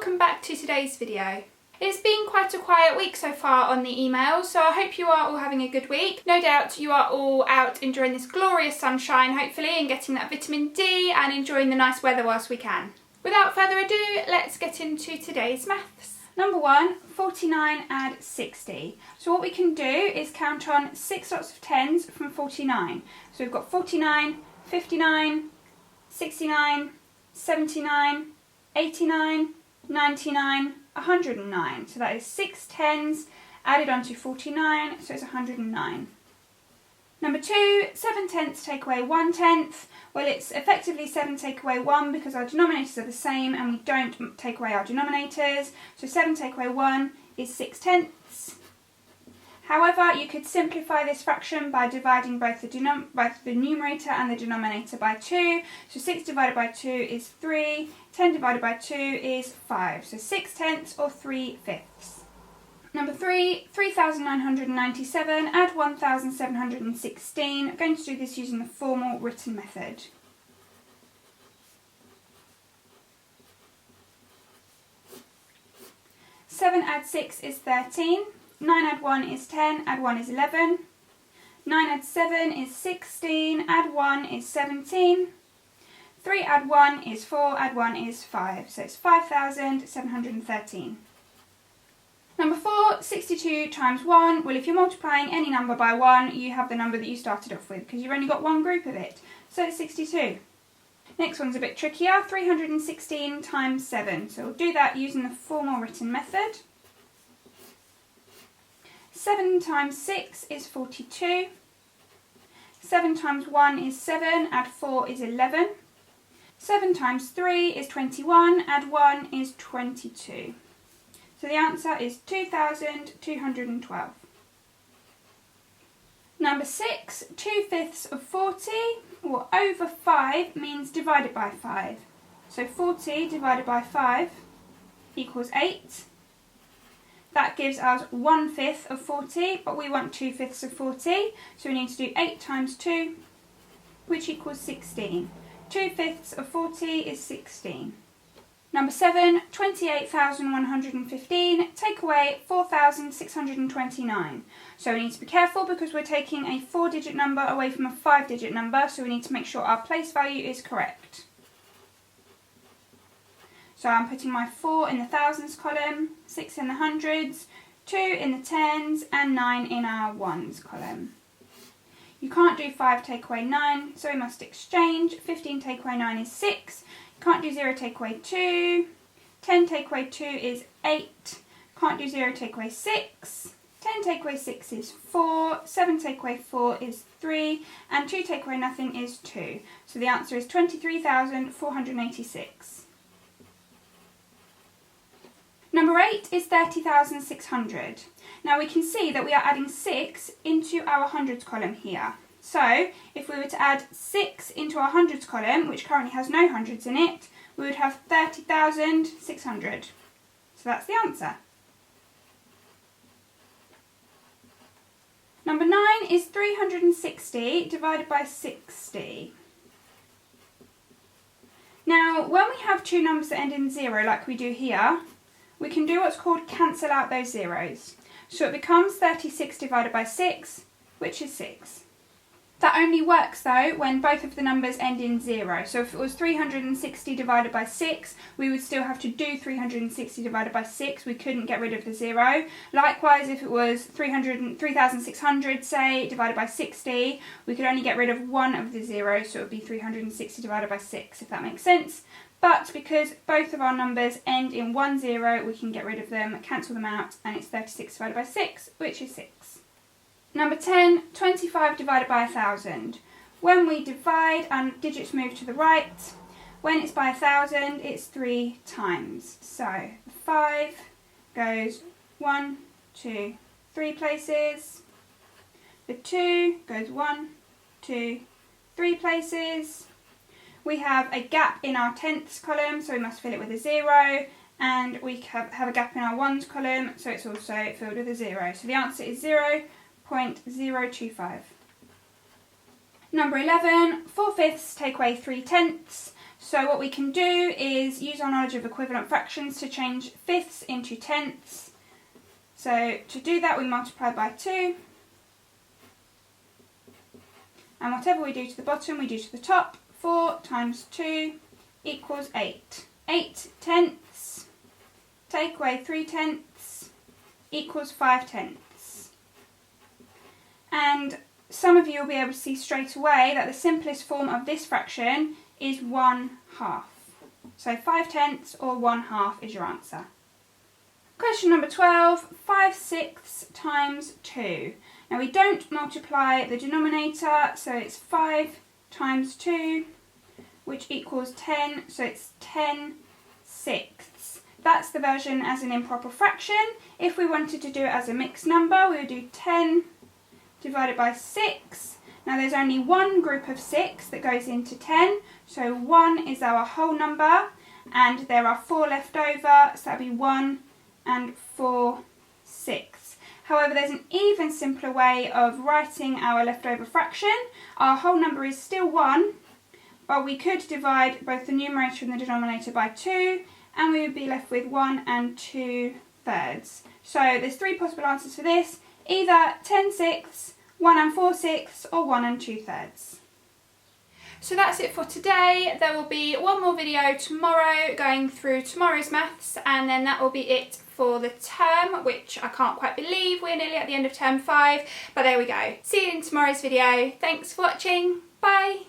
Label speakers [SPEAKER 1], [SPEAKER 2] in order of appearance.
[SPEAKER 1] welcome back to today's video. It's been quite a quiet week so far on the emails, so I hope you are all having a good week. No doubt you are all out enjoying this glorious sunshine, hopefully, and getting that vitamin D and enjoying the nice weather whilst we can. Without further ado, let's get into today's maths. Number 1, 49 add 60. So what we can do is count on 6 lots of 10s from 49. So we've got 49, 59, 69, 79, 89, 99, 109. So that is 6 10s added onto 49, so it's 109. Number 2, 7 tenths take away 1 tenth. Well, it's effectively 7 take away 1 because our denominators are the same and we don't take away our denominators. So 7 take away 1 is 6 tenths. However, you could simplify this fraction by dividing both the numerator and the denominator by 2. So 6 divided by 2 is 3, 10 divided by 2 is 5. So 6 tenths or 3 fifths. Number 3, 3,997 add 1,716. I'm going to do this using the formal written method. Seven add 6 is 13. 9 add 1 is 10, add 1 is 11. 9 add 7 is 16, add 1 is 17. 3 add 1 is 4, add 1 is 5. So it's 5,713. Number 4, 62 times 1. Well, if you're multiplying any number by 1, you have the number that you started off with because you've only got one group of it. So it's 62. Next one's a bit trickier, 316 times 7. So we'll do that using the formal written method. 7 times 6 is 42. 7 times 1 is 7, add 4 is 11. 7 times 3 is 21, add 1 is 22. So the answer is 2,212. Number 6, 2 fifths of 40, or over 5 means divided by 5. So 40 divided by 5 equals 8. That gives us 1 fifth of 40, but we want 2 fifths of 40. So we need to do 8 times 2, which equals 16. 2 fifths of 40 is 16. Number 7, 28,115, take away 4,629. So we need to be careful because we're taking a 4-digit number away from a 5-digit number, so we need to make sure our place value is correct. So I'm putting my 4 in the thousands column, 6 in the hundreds, 2 in the tens, and 9 in our ones column. You can't do 5 take away 9, so we must exchange. 15 take away 9 is 6. You can't do 0 take away 2. 10 take away 2 is 8. Can't do 0 take away 6. 10 take away 6 is 4. 7 take away 4 is 3. And 2 take away nothing is 2. So the answer is 23,486. Number 8 is 30,600. Now we can see that we are adding 6 into our hundreds column here. So if we were to add 6 into our hundreds column, which currently has no hundreds in it, we would have 30,600. So that's the answer. Number 9 is 360 divided by 60. Now when we have two numbers that end in 0 like we do here, we can do what's called cancel out those zeros. So it becomes 36 divided by 6, which is 6. That only works though when both of the numbers end in 0. So if it was 360 divided by 6, we would still have to do 360 divided by 6. We couldn't get rid of the 0. Likewise, if it was 3,600, say, divided by 60, we could only get rid of one of the zeros, so it would be 360 divided by 6, if that makes sense. But because both of our numbers end in 1 0, we can get rid of them, cancel them out, and it's 36 divided by 6, which is 6. Number 10, 25 divided by 1,000. When we divide, our digits move to the right. When it's by 1,000, it's 3 times. So 5 goes 1, 2, 3 places. The 2 goes 1, 2, 3 places. We have a gap in our tenths column, so we must fill it with a 0, and we have a gap in our ones column, so it's also filled with a 0. So the answer is 0.025. Number 11, 4 fifths take away 3 tenths. So what we can do is use our knowledge of equivalent fractions to change fifths into tenths. So to do that, we multiply by 2. And whatever we do to the bottom, we do to the top. 4 times 2 equals 8. 8 tenths, take away 3 tenths, equals 5 tenths. And some of you will be able to see straight away that the simplest form of this fraction is 1/2. So 5 tenths or 1/2 is your answer. Question number 12, 5/6 times 2. Now we don't multiply the denominator, so it's 5 times 2, which equals 10, so it's 10/6. That's the version as an improper fraction. If we wanted to do it as a mixed number, we would do 10 divided by 6. Now there's only one group of 6 that goes into 10, so 1 is our whole number, and there are 4 left over, so that'll be 1 and 4/6. However, there's an even simpler way of writing our leftover fraction. Our whole number is still 1, but we could divide both the numerator and the denominator by 2, and we would be left with 1 and 2/3. So there's 3 possible answers for this, either 10/6, 1 and 4/6, or 1 and 2/3. So that's it for today. There will be one more video tomorrow going through tomorrow's maths, and then that will be it for the term, which I can't quite believe we're nearly at the end of term 5, but there we go. See you in tomorrow's video. Thanks for watching. Bye.